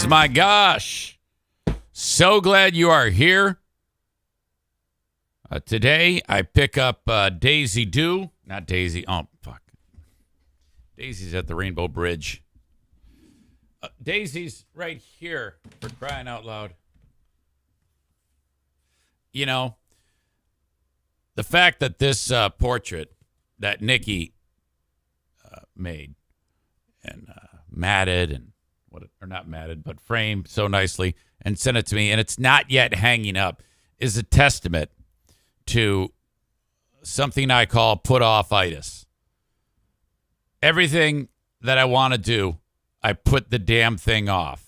my gosh. So glad you are here. Today, I pick up Daisy Dew. Not Daisy. Oh, fuck. Daisy's at the Rainbow Bridge. Daisy's right here, for crying out loud. You know, the fact that this portrait that Nikki made and matted and not matted, but framed so nicely and sent it to me, and it's not yet hanging up, is a testament to something I call put-off-itis. Everything that I want to do, I put the damn thing off.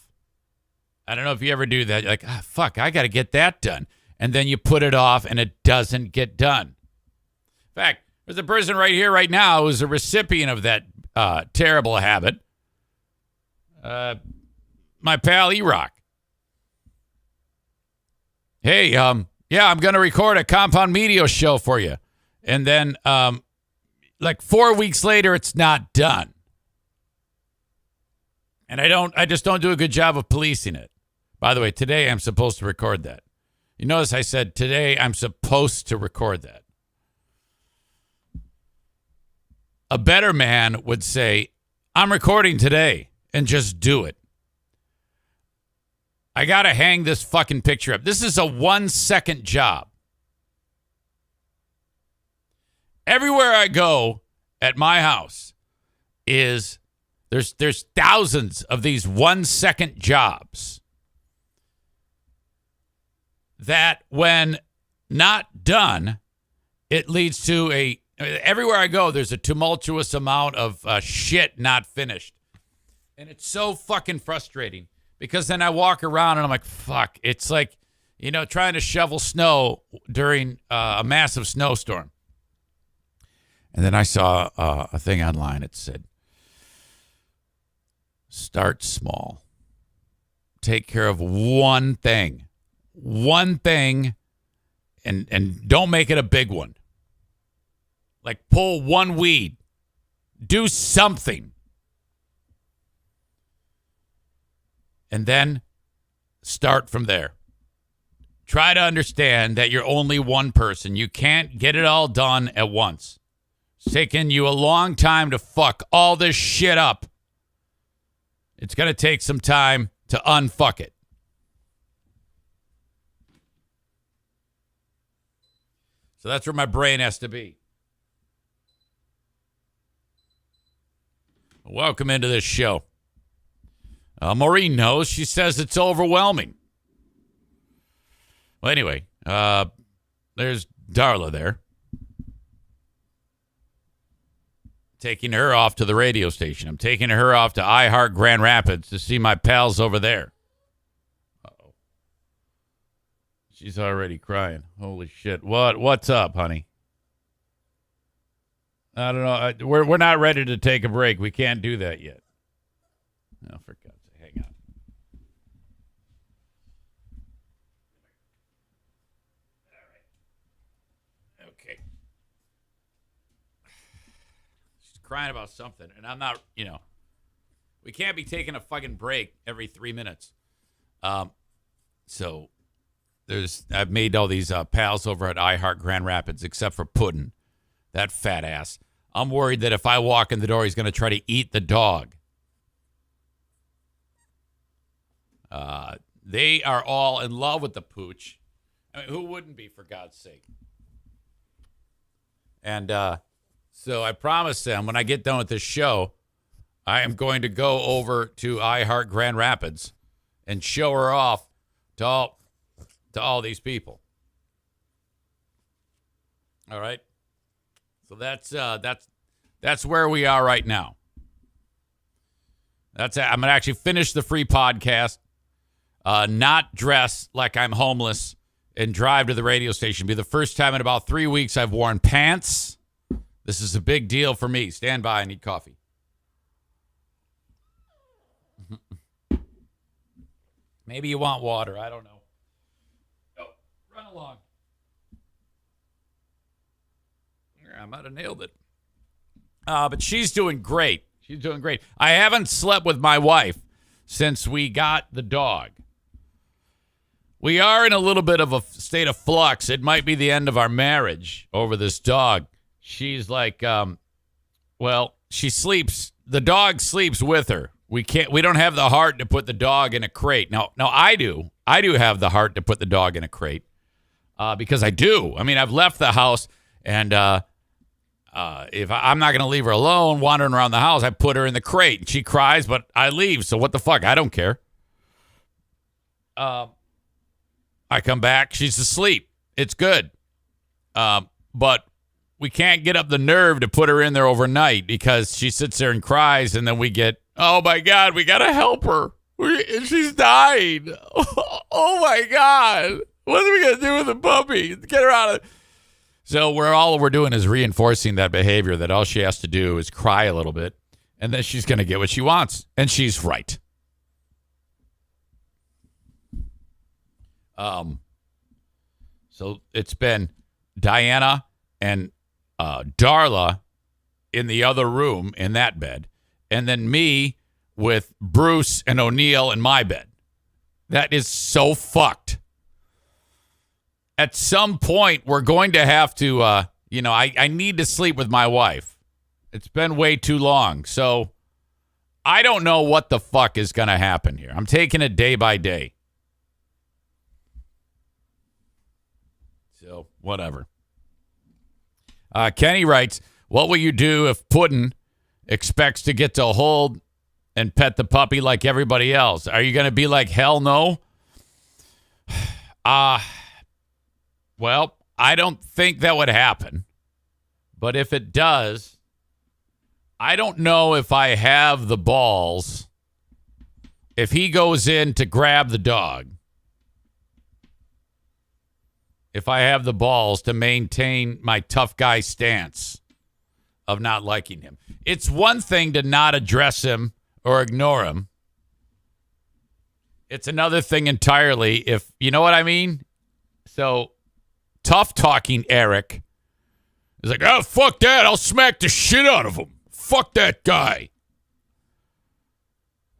I don't know if you ever do that. You're like, fuck, I got to get that done. And then you put it off, and it doesn't get done. In fact, there's a person right here, right now, who's a recipient of that terrible habit. My pal E-Rock. Hey, yeah, I'm going to record a Compound Media show for you. And then, like 4 weeks later, it's not done. And I just don't do a good job of policing it. By the way, today I'm supposed to record that. You notice I said today I'm supposed to record that. A better man would say, I'm recording today, and just do it. I got to hang this fucking picture up. This is a 1-second job. Everywhere I go at my house is there's thousands of these 1-second jobs that when not done, it leads to everywhere I go, there's a tumultuous amount of shit not finished. And it's so fucking frustrating because then I walk around and I'm like, fuck. It's like, trying to shovel snow during a massive snowstorm. And then I saw a thing online. It said, start small. Take care of one thing. One thing, and don't make it a big one. Like pull one weed. Do something. And then start from there. Try to understand that you're only one person. You can't get it all done at once. It's taken you a long time to fuck all this shit up. It's going to take some time to unfuck it. So that's where my brain has to be. Welcome into this show. Maureen knows. She says it's overwhelming. Well, anyway, there's Darla there. Taking her off to the radio station. I'm taking her off to iHeart Grand Rapids to see my pals over there. Uh-oh. She's already crying. Holy shit. What's up, honey? I don't know. We're not ready to take a break. We can't do that yet. Oh, for God's sake, hang on. All right. Okay. She's crying about something, and I'm not, we can't be taking a fucking break every 3 minutes. So I've made all these pals over at iHeart Grand Rapids, except for Puddin', that fat ass. I'm worried that if I walk in the door, he's going to try to eat the dog. They are all in love with the pooch. I mean, who wouldn't be, for God's sake? And so I promised them when I get done with this show, I am going to go over to iHeart Grand Rapids and show her off to all these people. All right. So that's where we are right now. I'm going to actually finish the free podcast, not dress like I'm homeless, and drive to the radio station. Be the first time in about 3 weeks I've worn pants. This is a big deal for me. Stand by. I need coffee. Maybe you want water. I don't know. Oh, run along. I might have nailed it. But she's doing great. She's doing great. I haven't slept with my wife since we got the dog. We are in a little bit of a state of flux. It might be the end of our marriage over this dog. She's like, she sleeps. The dog sleeps with her. We don't have the heart to put the dog in a crate. Now I do. I do have the heart to put the dog in a crate because I do. I mean, I've left the house and if I'm not going to leave her alone wandering around the house, I put her in the crate. She cries, but I leave. So what the fuck? I don't care. I come back. She's asleep. It's good. But we can't get up the nerve to put her in there overnight because she sits there and cries. And then we get, oh, my God, we got to help her. She's dying. Oh, my God. What are we going to do with the puppy? Get her out of. So all we're doing is reinforcing that behavior that all she has to do is cry a little bit. And then she's going to get what she wants. And she's right. So it's been Diana and Darla in the other room in that bed, and then me with Bruce and O'Neill in my bed. That is so fucked. At some point, we're going to have to, I need to sleep with my wife. It's been way too long. So I don't know what the fuck is going to happen here. I'm taking it day by day. So, whatever. Kenny writes, what will you do if Puddin expects to get to hold and pet the puppy like everybody else? Are you going to be like, hell no? Well, I don't think that would happen. But if it does, I don't know if I have the balls. If he goes in to grab the dog, if I have the balls to maintain my tough guy stance of not liking him. It's one thing to not address him or ignore him. It's another thing entirely if, you know what I mean? So, tough talking Eric is like, oh, fuck that. I'll smack the shit out of him. Fuck that guy.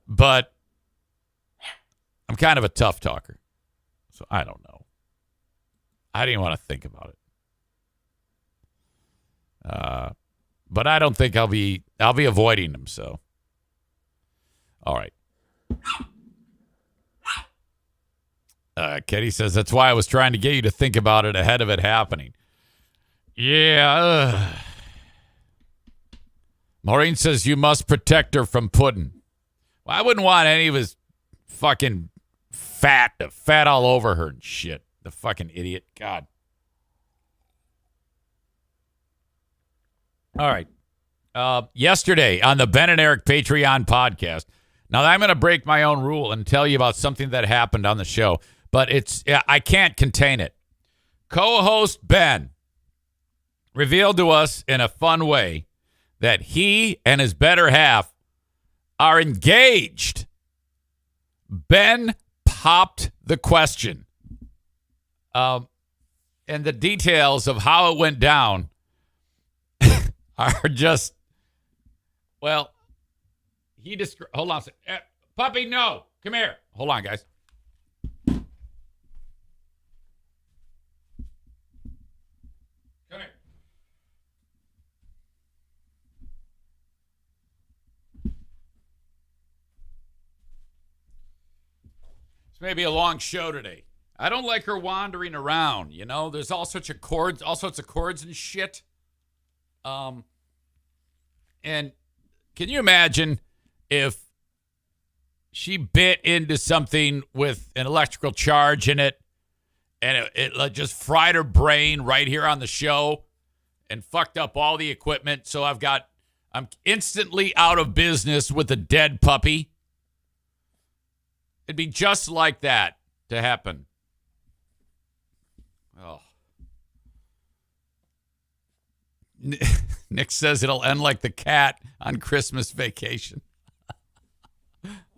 But I'm kind of a tough talker. So, I don't know. I didn't want to think about it. But I don't think I'll be avoiding him, so. All right. Kenny says, that's why I was trying to get you to think about it ahead of it happening. Yeah. Maureen says, you must protect her from Puddin'. Well, I wouldn't want any of his fucking fat all over her and shit. The fucking idiot. God. All right. Yesterday on the Ben and Eric Patreon podcast. Now, I'm going to break my own rule and tell you about something that happened on the show, but I can't contain it. Co-host Ben revealed to us in a fun way that he and his better half are engaged. Ben popped the question. And the details of how it went down are just, well, hold on a second. Puppy, no. Come here. Hold on, guys. Come here. This may be a long show today. I don't like her wandering around, you know? There's all sorts of cords and shit. And can you imagine if she bit into something with an electrical charge in it and it just fried her brain right here on the show and fucked up all the equipment? So I'm instantly out of business with a dead puppy. It'd be just like that to happen. Oh. Nick says it'll end like the cat on Christmas Vacation.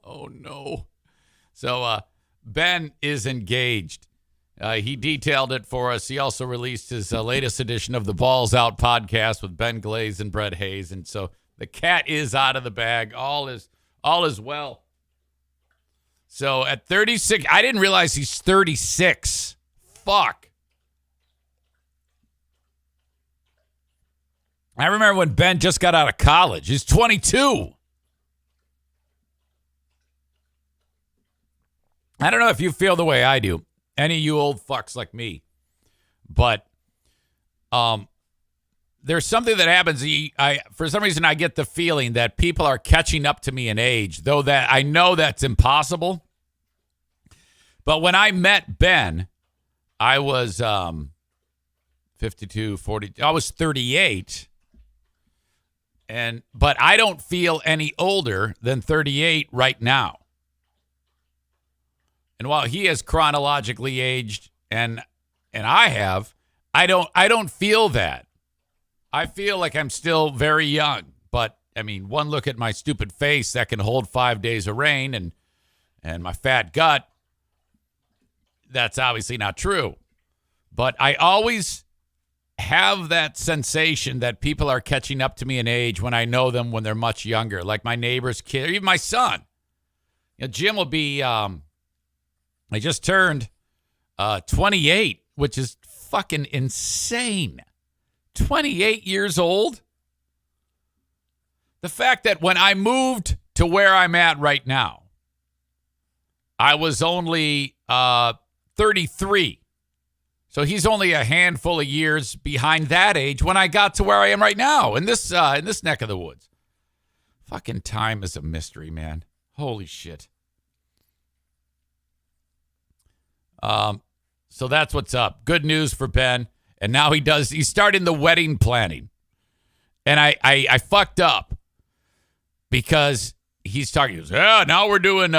Oh, no. So Ben is engaged. He detailed it for us. He also released his latest edition of the Balls Out podcast with Ben Glaze and Brett Hayes. And so the cat is out of the bag. All is well. So at 36, I didn't realize he's 36. Fuck. I remember when Ben just got out of college. He's 22. I don't know if you feel the way I do. Any of you old fucks like me. But there's something that happens. For some reason, I get the feeling that people are catching up to me in age, though that I know that's impossible. But when I met Ben, I was 52, 40. I was 38. But I don't feel any older than 38 right now. And while he has chronologically aged and I have, I don't feel that. I feel like I'm still very young. But I mean, one look at my stupid face that can hold 5 days of rain and my fat gut, that's obviously not true. But I always have that sensation that people are catching up to me in age when I know them when they're much younger, like my neighbor's kid, or even my son. You know, Jim will be, I just turned 28, which is fucking insane. 28 years old. The fact that when I moved to where I'm at right now, I was only 33. So he's only a handful of years behind that age when I got to where I am right now in this neck of the woods. Fucking time is a mystery, man. Holy shit. So that's what's up. Good news for Ben. And now he's starting the wedding planning. And I fucked up because he's talking, he goes, yeah, now we're doing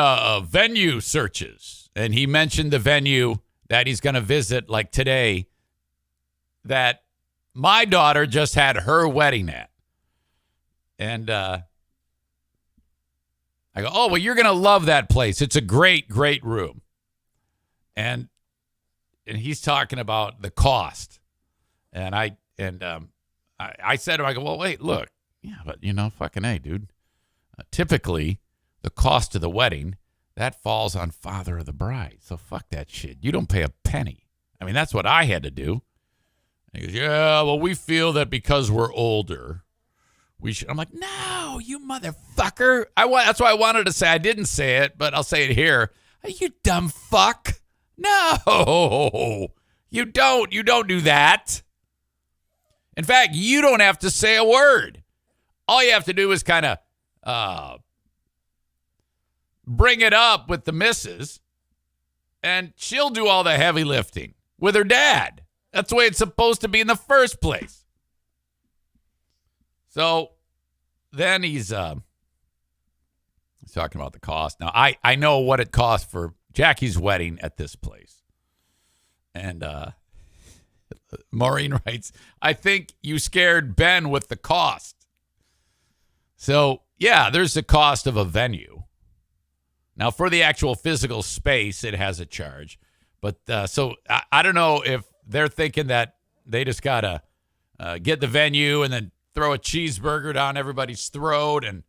venue searches. And he mentioned the venue that he's going to visit like today that my daughter just had her wedding at. And I go, oh, well, you're going to love that place. It's a great, great room. And he's talking about the cost. And I said to him, I go, well, wait, look. Yeah, but, fucking A, dude. Typically, the cost of the wedding, that falls on father of the bride. So fuck that shit. You don't pay a penny. I mean, that's what I had to do. And he goes, yeah, well, we feel that because we're older, we should. I'm like, no, you motherfucker. That's why I wanted to say. I didn't say it, but I'll say it here. You dumb fuck. No, you don't. You don't do that. In fact, you don't have to say a word. All you have to do is kind of bring it up with the missus, and she'll do all the heavy lifting with her dad. That's the way it's supposed to be in the first place. So then he's talking about the cost. Now, I know what it costs for Jackie's wedding at this place. And Maureen writes, I think you scared Ben with the cost. So, yeah, there's the cost of a venue. Now, for the actual physical space, it has a charge. But so I don't know if they're thinking that they just got to get the venue and then throw a cheeseburger down everybody's throat and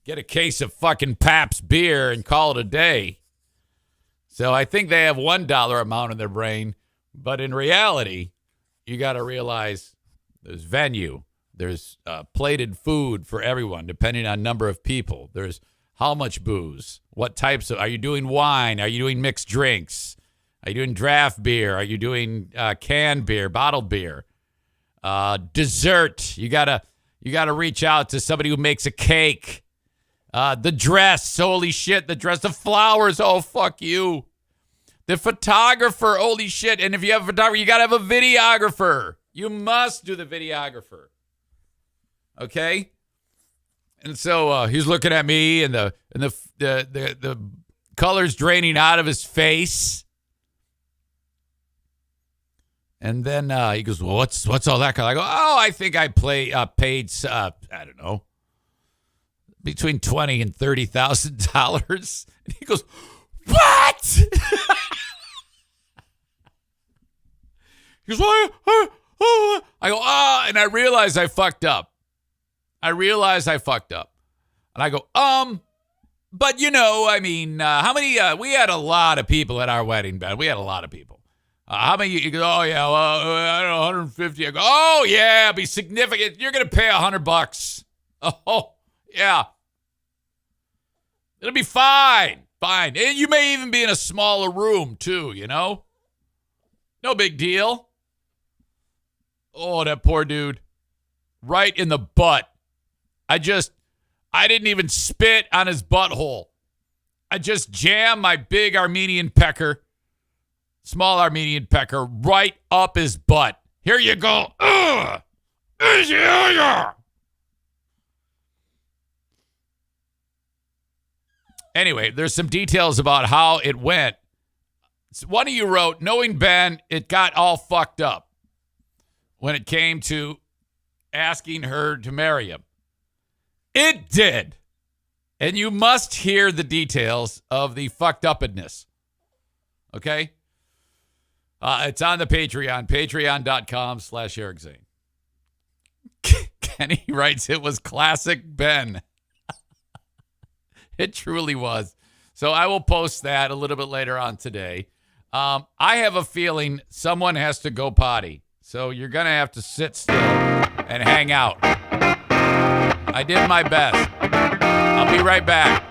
get a case of fucking Pabst beer and call it a day. So I think they have $1 amount in their brain. But in reality, you got to realize there's venue. There's plated food for everyone, depending on number of people. There's how much booze, what types of, are you doing wine? Are you doing mixed drinks? Are you doing draft beer? Are you doing canned beer, bottled beer? Dessert. You gotta reach out to somebody who makes a cake. The dress, holy shit, the dress, the flowers, oh, fuck you. The photographer, holy shit. And if you have a photographer, you gotta have a videographer. You must do the videographer. Okay? And so he's looking at me and the color's draining out of his face. And then he goes, well, what's all that color? I go, oh, I think I paid, I don't know, between $20,000 and $30,000. And he goes, what? He goes, I go, and I realized I fucked up. And I go, but how many, we had a lot of people at our wedding, Ben. We had a lot of people. How many, you go, oh yeah, well, I don't know, 150. I go, oh yeah, it'll be significant. You're going to pay $100. Oh, yeah. It'll be fine. Fine. And you may even be in a smaller room too, No big deal. Oh, that poor dude. Right in the butt. I didn't even spit on his butthole. I just jammed my big small Armenian pecker, right up his butt. Here you go. Ugh. Anyway, there's some details about how it went. One of you wrote, knowing Ben, it got all fucked up when it came to asking her to marry him. It did. And you must hear the details of the fucked upness. Okay? It's on the Patreon, patreon.com/Eric Zane. Kenny writes, it was classic Ben. It truly was. So I will post that a little bit later on today. I have a feeling someone has to go potty. So you're going to have to sit still and hang out. I did my best. I'll be right back.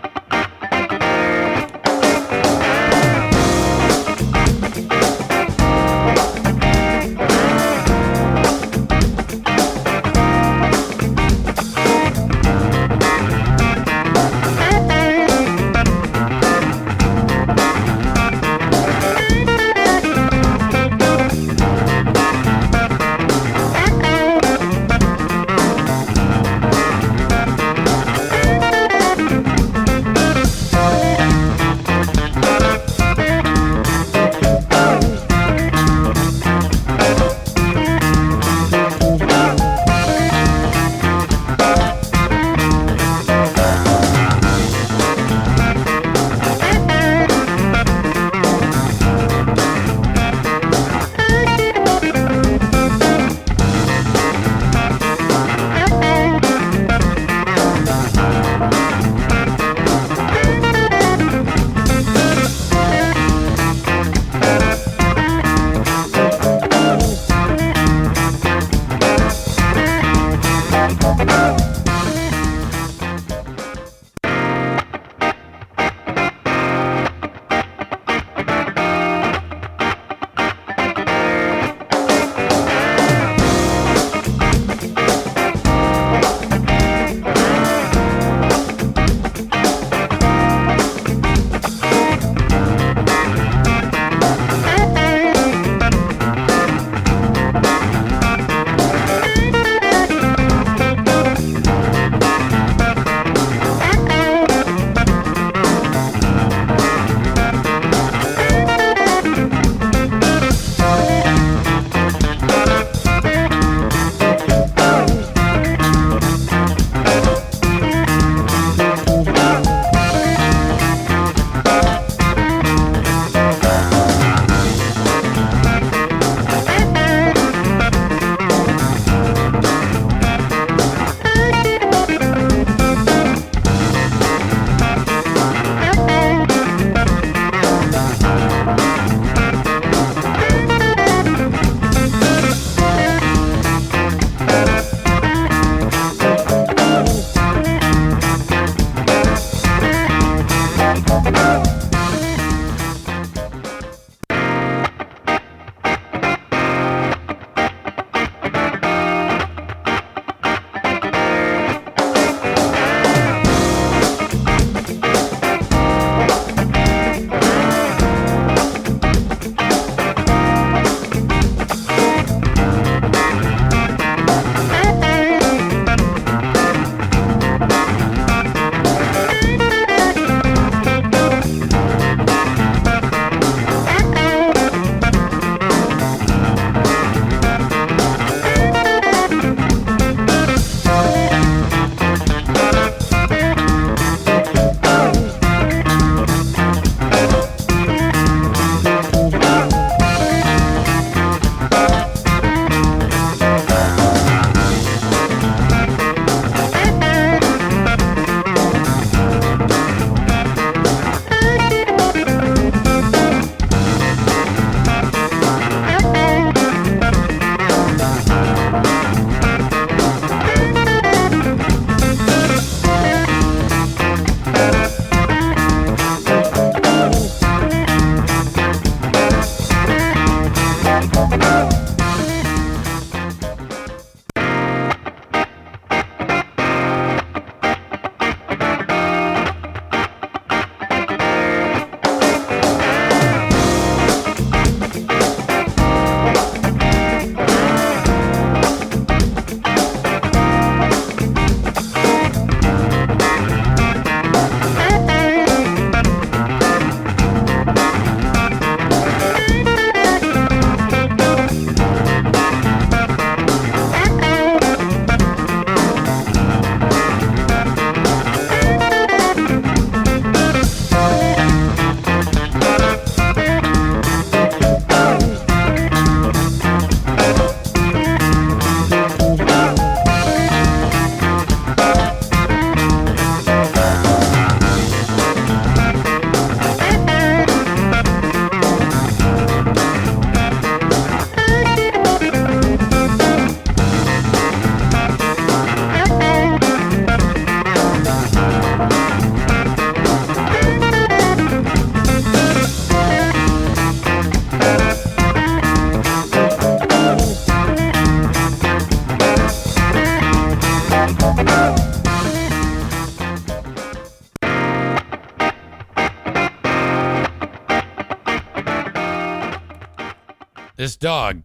This dog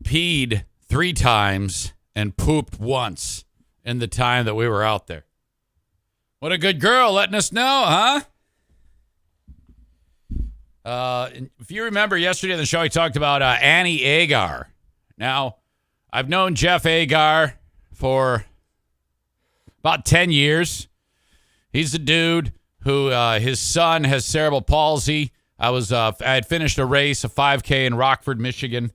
peed 3 times and pooped once in the time that we were out there. What a good girl letting us know, huh? If you remember yesterday on the show, I talked about Annie Agar. Now, I've known Jeff Agar for about 10 years. He's the dude who his son has cerebral palsy. I had finished a race, a 5K in Rockford, Michigan.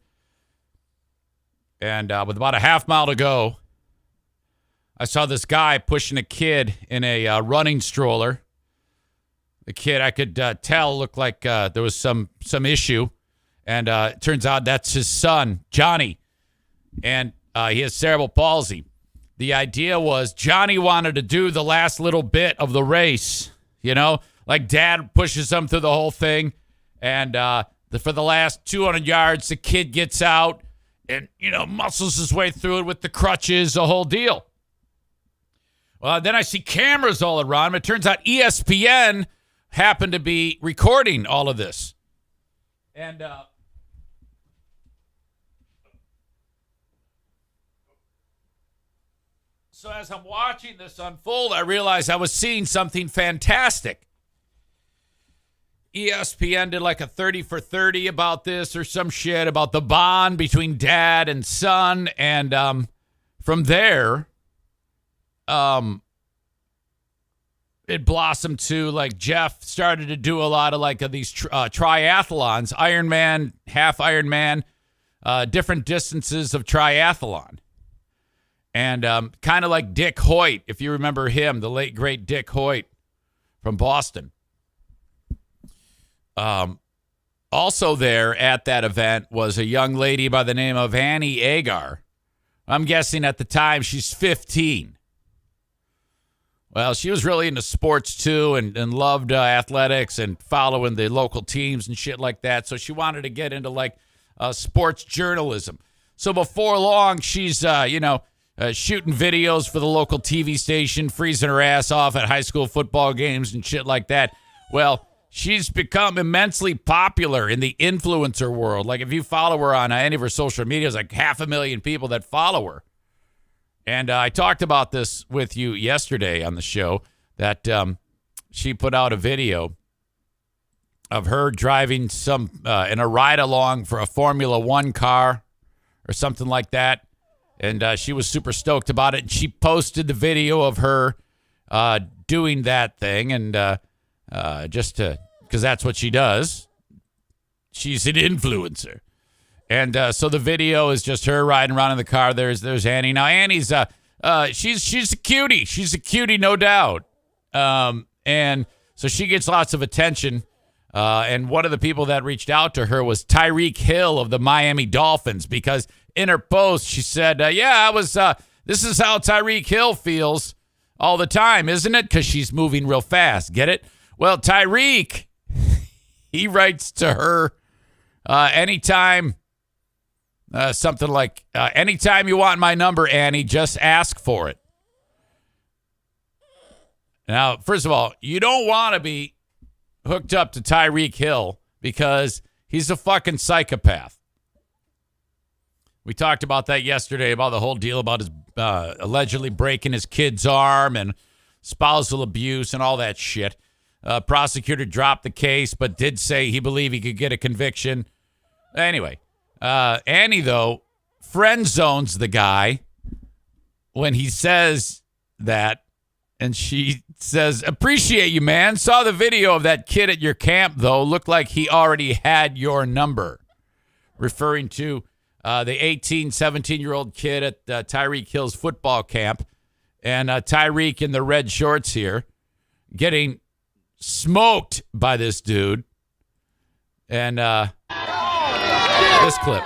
And with about a half mile to go, I saw this guy pushing a kid in a running stroller. The kid, I could tell, looked like there was some issue. And it turns out that's his son, Johnny. And he has cerebral palsy. The idea was Johnny wanted to do the last little bit of the race. Like dad pushes him through the whole thing. And for the last 200 yards, the kid gets out and, muscles his way through it with the crutches, the whole deal. Well, then I see cameras all around him. It turns out ESPN happened to be recording all of this. And so as I'm watching this unfold, I realized I was seeing something fantastic. ESPN did like a 30 for 30 about this or some shit about the bond between dad and son. And from there, it blossomed to like Jeff started to do a lot of like these triathlons, Ironman, half Ironman, different distances of triathlon. And kind of like Dick Hoyt, if you remember him, the late, great Dick Hoyt from Boston. Also there at that event was a young lady by the name of Annie Agar. I'm guessing at the time she's 15. Well, she was really into sports too and loved athletics and following the local teams and shit like that. So she wanted to get into like sports journalism. So before long, she's, shooting videos for the local TV station, freezing her ass off at high school football games and shit like that. Well, she's become immensely popular in the influencer world. Like if you follow her on any of her social media, there's like 500,000 people that follow her. And I talked about this with you yesterday on the show that she put out a video of her driving in a ride along for a Formula One car or something like that. And she was super stoked about it. And she posted the video of her doing that thing. And because that's what she does. She's an influencer. And so the video is just her riding around in the car. There's Annie. Now, Annie's, she's a cutie. She's a cutie, no doubt. And so she gets lots of attention. And one of the people that reached out to her was Tyreek Hill of the Miami Dolphins, because in her post, she said, this is how Tyreek Hill feels all the time, isn't it? Because she's moving real fast. Get it? Well, Tyreek, he writes to her anytime, something like, anytime you want my number, Annie, just ask for it. Now, first of all, you don't want to be hooked up to Tyreek Hill because he's a fucking psychopath. We talked about that yesterday, about the whole deal about his allegedly breaking his kid's arm and spousal abuse and all that shit. Prosecutor dropped the case, but did say he believed he could get a conviction. Anyway, Annie, though, friend zones the guy when he says that. And she says, appreciate you, man. Saw the video of that kid at your camp, though. Looked like he already had your number. Referring to the 18, 17-year-old kid at Tyreek Hill's football camp. And Tyreek in the red shorts here getting smoked by this dude. And this clip.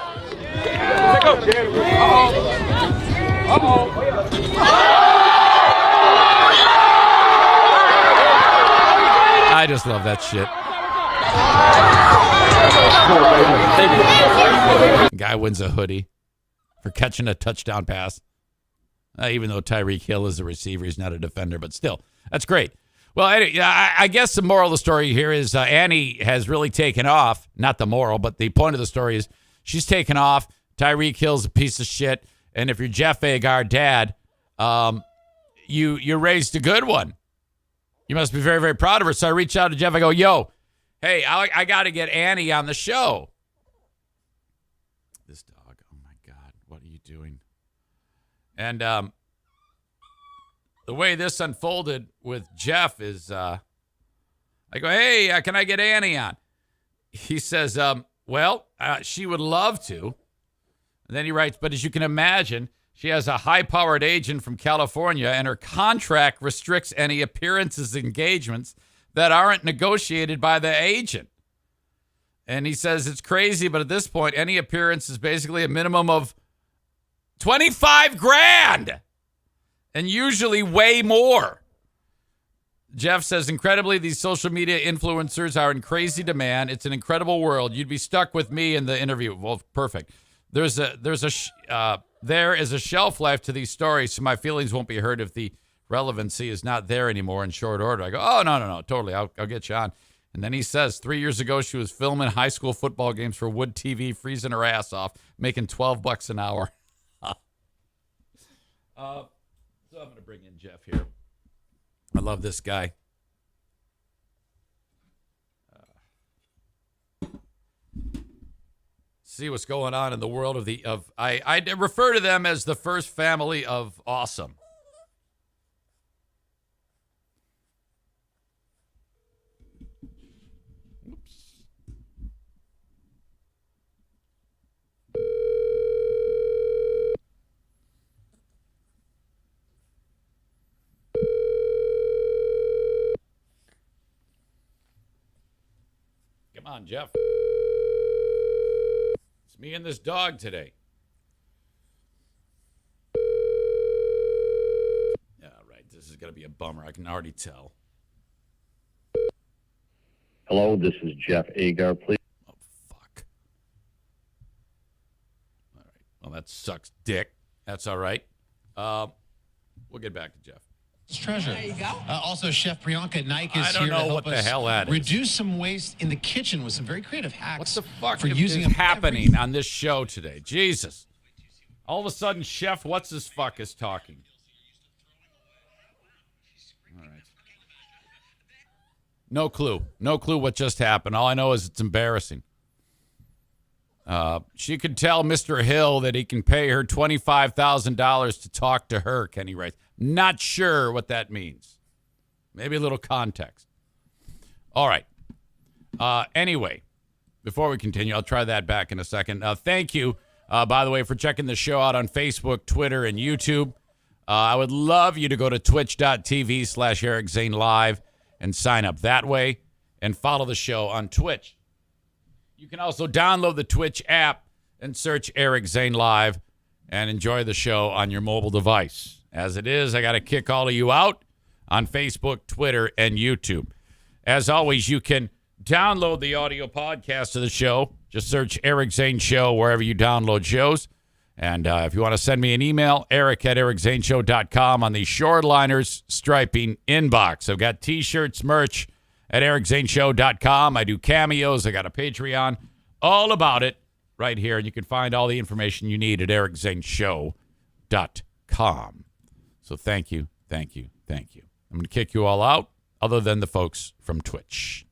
I just love that shit. Guy wins a hoodie for catching a touchdown pass. Even though Tyreek Hill is a receiver, he's not a defender, but still, that's great. Well, I guess the moral of the story here is Annie has really taken off. Not the moral, but the point of the story is she's taken off. Tyreek Hill's a piece of shit. And if you're Jeff Agar, dad, you raised a good one. You must be very, very proud of her. So I reach out to Jeff. I go, yo, hey, I got to get Annie on the show. This dog, oh my God, what are you doing? And the way this unfolded with Jeff is I go, hey, can I get Annie on? He says, she would love to. And then he writes, but as you can imagine, she has a high-powered agent from California, and her contract restricts any appearances, engagements that aren't negotiated by the agent. And he says it's crazy, but at this point, any appearance is basically a minimum of $25,000, and usually way more. Jeff says, incredibly, these social media influencers are in crazy demand. It's an incredible world. You'd be stuck with me in the interview. Well, perfect. There is a shelf life to these stories, so my feelings won't be hurt if the relevancy is not there anymore in short order. I go, oh, no, totally. I'll get you on. And then he says, 3 years ago, she was filming high school football games for Wood TV, freezing her ass off, making $12 an hour. So I'm going to bring in Jeff here. I love this guy. See what's going on in the world of I refer to them as the first family of awesome. Oops. Come on, Jeff. Me and this dog today. Yeah, right. This is going to be a bummer. I can already tell. Hello, this is Jeff Agar, please. Oh, fuck. All right. Well, that sucks dick. That's all right. We'll get back to Jeff. It's treasure. There you go. Also, Chef Priyanka Naik is I don't here know to what help the us hell that is. reduce some waste in the kitchen with some very creative hacks. What the fuck for is using happening on this show today? Jesus. All of a sudden, Chef What's His Fuck is talking. All right. No clue. No clue what just happened. All I know is it's embarrassing. She could tell Mr. Hill that he can pay her $25,000 to talk to her, Kenny writes. Not sure what that means. Maybe a little context. All right. Anyway, before we continue, I'll try that back in a second. Thank you, by the way, for checking the show out on Facebook, Twitter, and YouTube. I would love you to go to twitch.tv/Eric Zane Live and sign up that way and follow the show on Twitch. You can also download the Twitch app and search Eric Zane Live and enjoy the show on your mobile device. As it is, I got to kick all of you out on Facebook, Twitter, and YouTube. As always, you can download the audio podcast of the show. Just search Eric Zane Show wherever you download shows. And if you want to send me an email, eric@ericzaneshow.com on the Shoreliners Striping inbox. I've got T-shirts, merch at ericzaneshow.com. I do cameos. I got a Patreon. All about it right here. And you can find all the information you need at ericzaneshow.com. So thank you. I'm going to kick you all out, other than the folks from Twitch.